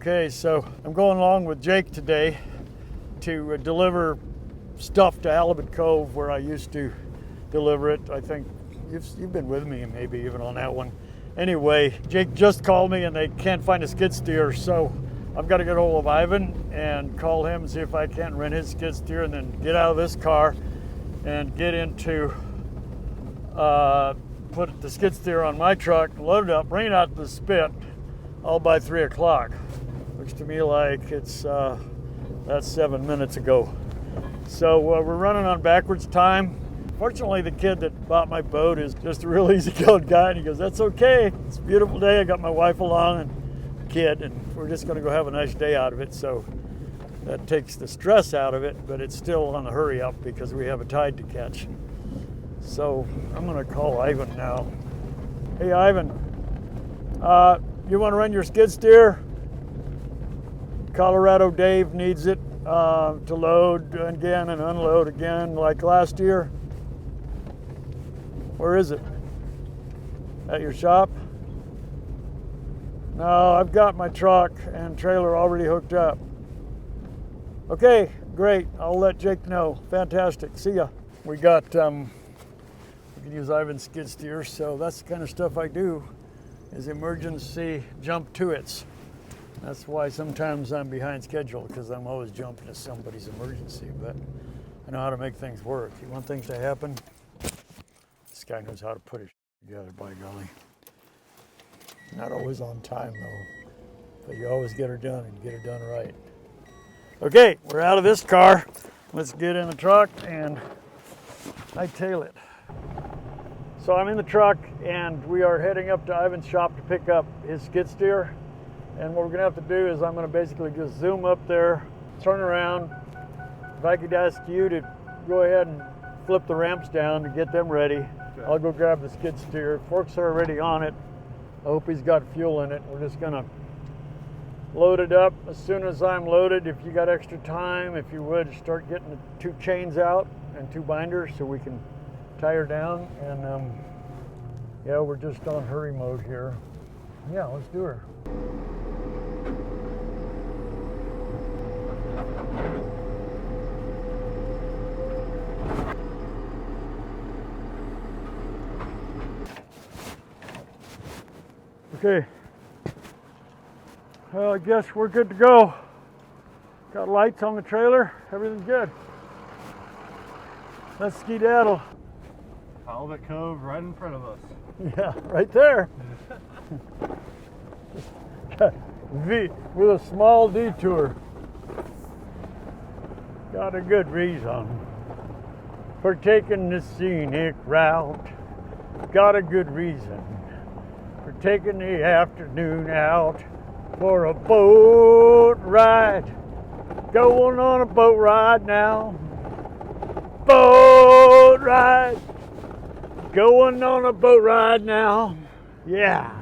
Okay, so I'm going along with Jake today to deliver stuff to Halibut Cove where I used to deliver it. I think you've been with me maybe even on that one. Anyway, Jake just called me and they can't find a skid steer, so I've got to get hold of Ivan and call him and see if I can't rent his skid steer and then get out of this car and get into, put the skid steer on my truck, load it up, bring it out to the spit, all by 3 o'clock. Looks to me like it's, that's 7 minutes ago. So we're running on backwards time. Fortunately, the kid that bought my boat is just a real easygoing guy, and he goes, "That's okay. It's a beautiful day. I got my wife along and the kid, and we're just going to go have a nice day out of it." So that takes the stress out of it, but it's still on the hurry up because we have a tide to catch. So I'm going to call Ivan now. Hey, Ivan, you want to run your skid steer? Colorado Dave needs it to load again and unload again like last year. Where is it? At your shop? No, I've got my truck and trailer already hooked up. Okay, great. I'll let Jake know. Fantastic. See ya. We got, we can use Ivan's skid steer, so that's the kind of stuff I do, is emergency jump to its. That's why sometimes I'm behind schedule, because I'm always jumping to somebody's emergency, but I know how to make things work. You want things to happen? This guy knows how to put it together, by golly. Not always on time, though, but you always get her done and get her done right. Okay, we're out of this car. Let's get in the truck and hightail it. So I'm in the truck, and we are heading up to Ivan's shop to pick up his skid steer. And what we're gonna have to do is I'm gonna basically just zoom up there, turn around. If I could ask you to go ahead and flip the ramps down to get them ready. Okay. I'll go grab the skid steer. Forks are already on it. I hope he's got fuel in it. We're just gonna load it up. As soon as I'm loaded, if you got extra time, if you would, start getting the 2 chains out and 2 binders so we can tie her down. And yeah, we're just on hurry mode here. Yeah, let's do her. Okay, well, I guess we're good to go. Got lights on the trailer, everything's good. Let's skedaddle. Halibut Cove right in front of us. Yeah, right there. With a small detour. Got a good reason for taking the scenic route. Got a good reason for taking the afternoon out for a boat ride. Going on a boat ride now. Boat ride. Going on a boat ride now. Yeah.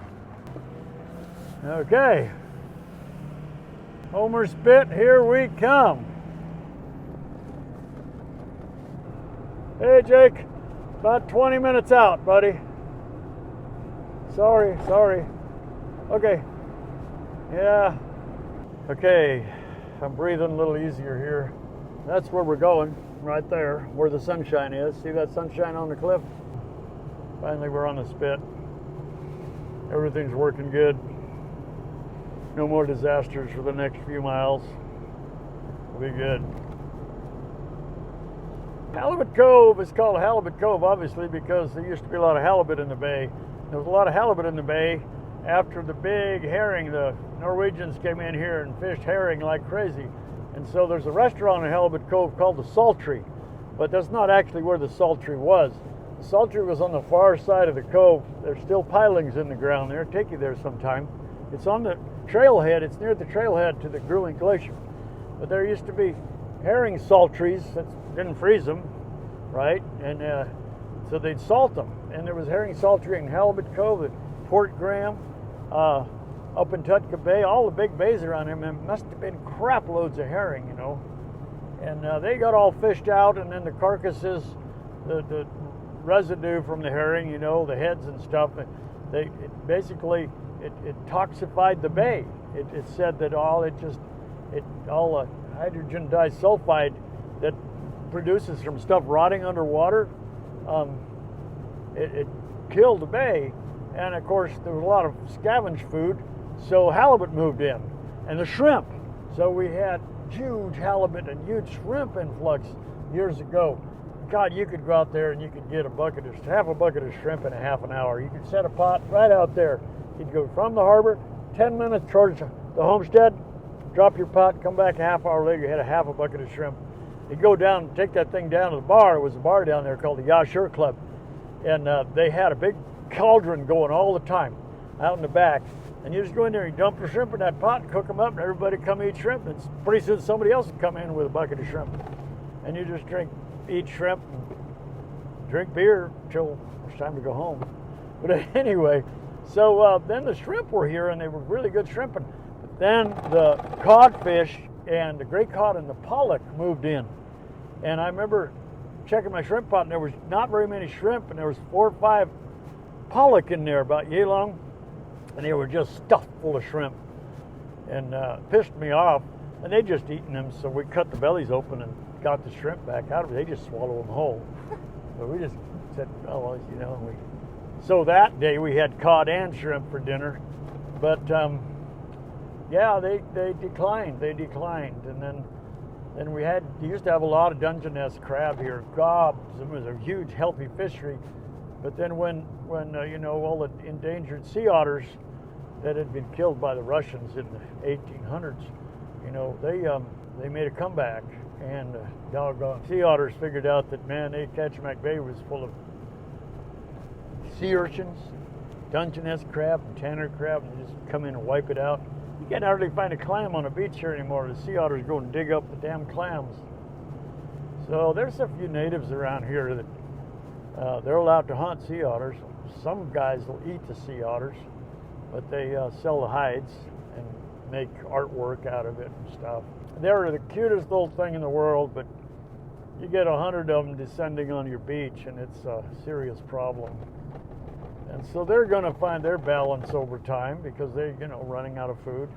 Okay. Homer Spit, here we come. Hey, Jake. About 20 minutes out, buddy. Sorry. Okay. Yeah. Okay. I'm breathing a little easier here. That's where we're going, right there, where the sunshine is. See that sunshine on the cliff? Finally, we're on the spit. Everything's working good. No more disasters for the next few miles. We'll be good. Halibut Cove is called Halibut Cove, obviously, because there used to be a lot of halibut in the bay. There was a lot of halibut in the bay after the big herring. The Norwegians came in here and fished herring like crazy. And so there's a restaurant in Halibut Cove called the Sultry, but that's not actually where the Sultry was. The Sultry was on the far side of the cove. There's still pilings in the ground there. I'll take you there sometime. It's on the trailhead. It's near the trailhead to the Grueling Glacier. But there used to be herring sultries that didn't freeze them, right? And so they'd salt them. And there was herring sultry in Halibut Cove, at Port Graham, up in Tutka Bay, all the big bays around there. Man, must have been crap loads of herring, you know. And they got all fished out, and then the carcasses, the residue from the herring, you know, the heads and stuff, it toxified the bay. It said that all the hydrogen disulfide that produces from stuff rotting underwater, it killed the bay. And of course, there was a lot of scavenged food, so halibut moved in, and the shrimp. So we had huge halibut and huge shrimp influx years ago. God, you could go out there and you could get half a bucket of shrimp in a half an hour. You could set a pot right out there. You'd go from the harbor, 10 minutes towards the homestead, drop your pot, come back a half hour later, you had a half a bucket of shrimp. You'd go down and take that thing down to the bar. There was a bar down there called the Yashur Club. And they had a big cauldron going all the time out in the back. And you just go in there and dump the shrimp in that pot and cook them up, and everybody come eat shrimp. And pretty soon somebody else would come in with a bucket of shrimp. And you just eat shrimp and drink beer till it's time to go home. But anyway, so then the shrimp were here, and they were really good shrimping. But then the codfish and the gray cod and the pollock moved in. And I remember checking my shrimp pot, and there was not very many shrimp, and there was 4 or 5 pollock in there about yay long, and they were just stuffed full of shrimp, and pissed me off. And they just eaten them, so we cut the bellies open and got the shrimp back out of it. They just swallow them whole. So we just said, oh, well, you know. So that day we had cod and shrimp for dinner, but yeah, they declined. They declined, and then we used to have a lot of Dungeness crab here, gobs. It was a huge, healthy fishery. But then when you know, all the endangered sea otters that had been killed by the Russians in the 1800s, you know, they made a comeback, and doggone sea otters figured out that, man, Kachemak Bay was full of sea urchins, Dungeness crab, and tanner crab, and they just come in and wipe it out. You can't hardly find a clam on a beach here anymore. The sea otters go and dig up the damn clams. So there's a few natives around here that they're allowed to hunt sea otters. Some guys will eat the sea otters, but they sell the hides and make artwork out of it and stuff. They're the cutest little thing in the world, but you get 100 of them descending on your beach, and it's a serious problem. And so they're going to find their balance over time because they're, you know, running out of food.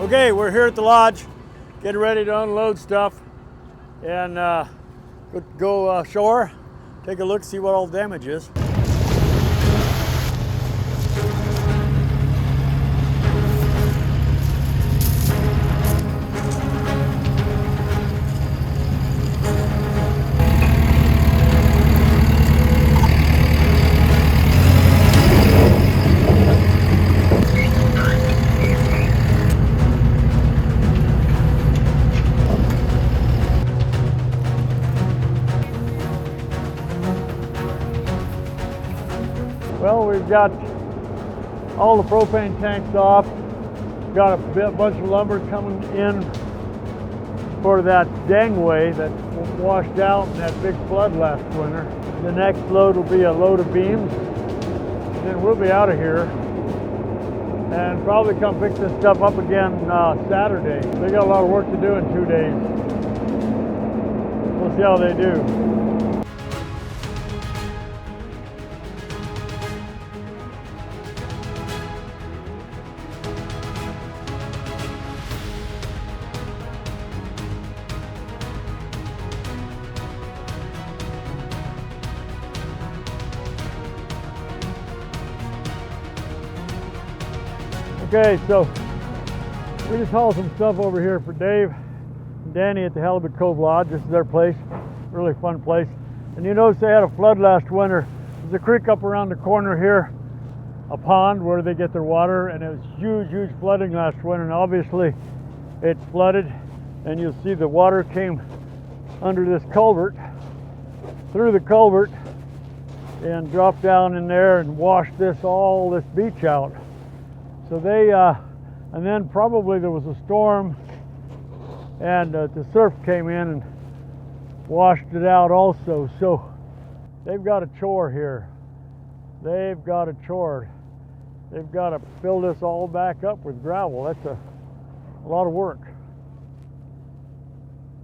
Okay, we're here at the lodge, getting ready to unload stuff and go ashore, take a look, see what all the damage is. Well, we've got all the propane tanks off. Got a bunch of lumber coming in for that gangway that washed out in that big flood last winter. The next load will be a load of beams. Then we'll be out of here and probably come pick this stuff up again Saturday. They got a lot of work to do in 2 days. We'll see how they do. Okay, so we just hauled some stuff over here for Dave and Danny at the Halibut Cove Lodge. This is their place, really fun place. And you notice they had a flood last winter. There's a creek up around the corner here, a pond where they get their water, and it was huge flooding last winter, and obviously it's flooded, and you'll see the water came under this culvert, through the culvert, and dropped down in there and washed all this beach out. So they, and then probably there was a storm, and the surf came in and washed it out also. So they've got a chore here. They've got a chore. They've got to fill this all back up with gravel. That's a lot of work.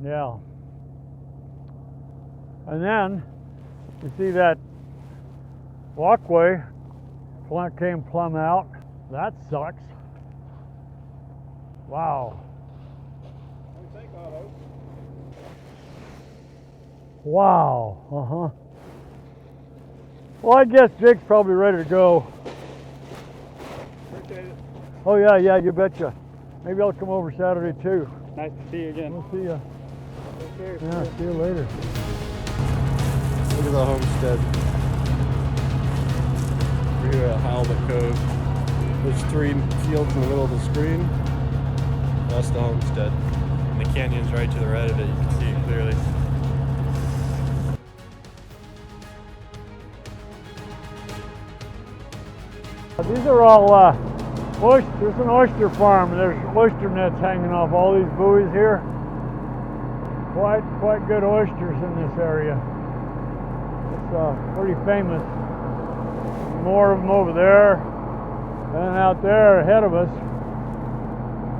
Yeah. And then you see that walkway came plumb out. That sucks. Wow. What do you think, Otto? Wow. Well, I guess Jake's probably ready to go. Appreciate it. Oh yeah, you betcha. Maybe I'll come over Saturday too. Nice to see you again. We'll see ya. Take care. Yeah, see you later. Look at the homestead. We're here at Halibut Cove. There's 3 fields in the middle of the screen. That's the homestead. And the canyon's right to the right of it. You can see it clearly. These are all oyster. There's an oyster farm. There's oyster nets hanging off all these buoys here. Quite good oysters in this area. It's pretty famous. More of them over there, and out there ahead of us.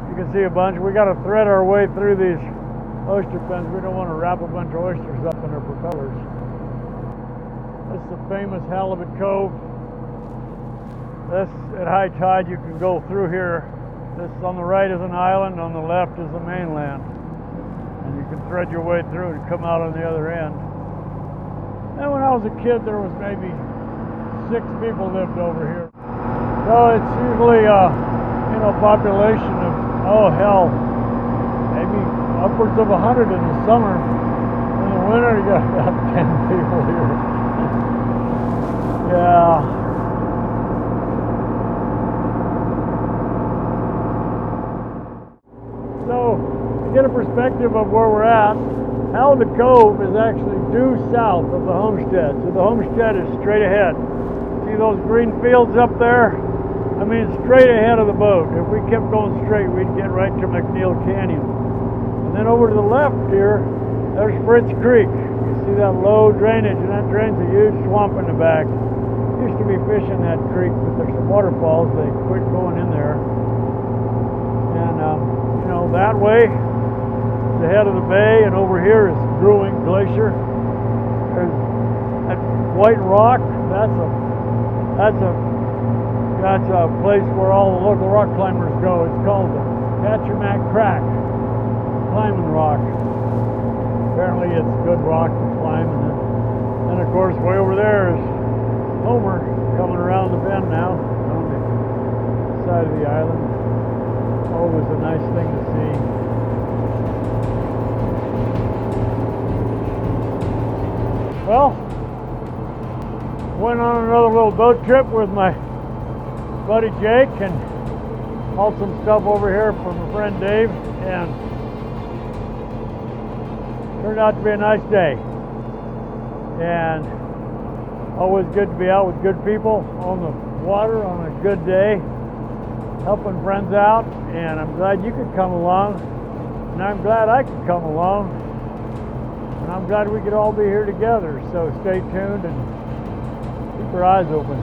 You can see a bunch. We got to thread our way through these oyster pens. We don't want to wrap a bunch of oysters up in our propellers. This is the famous Halibut Cove. This, at high tide, you can go through here. This on the right is an island, on the left is the mainland. And you can thread your way through and come out on the other end. And when I was a kid, there was maybe 6 people lived over here. So it's usually, population of, oh hell, maybe upwards of 100 in the summer. In the winter, you got about 10 people here. Yeah. So, to get a perspective of where we're at, Halibut Cove is actually due south of the homestead. So the homestead is straight ahead. See those green fields up there? I mean, straight ahead of the boat. If we kept going straight, we'd get right to McNeil Canyon. And then over to the left here, there's Fritz Creek. You see that low drainage, and that drains a huge swamp in the back. Used to be fish in that creek, but there's some waterfalls. They quit going in there. And, that way, the head of the bay, and over here is Brewing Glacier. There's that white rock. That's a place where all the local rock climbers go. It's called the Catchermack Crack climbing rock. Apparently, it's good rock to climb. And of course, way over there is Homer coming around the bend now on the side of the island. Always a nice thing to see. Well, went on another little boat trip with my buddy Jake and hauled some stuff over here from my friend Dave, and turned out to be a nice day. And always good to be out with good people on the water on a good day, helping friends out, and I'm glad you could come along, and I'm glad I could come along, and I'm glad we could all be here together. So stay tuned and keep your eyes open.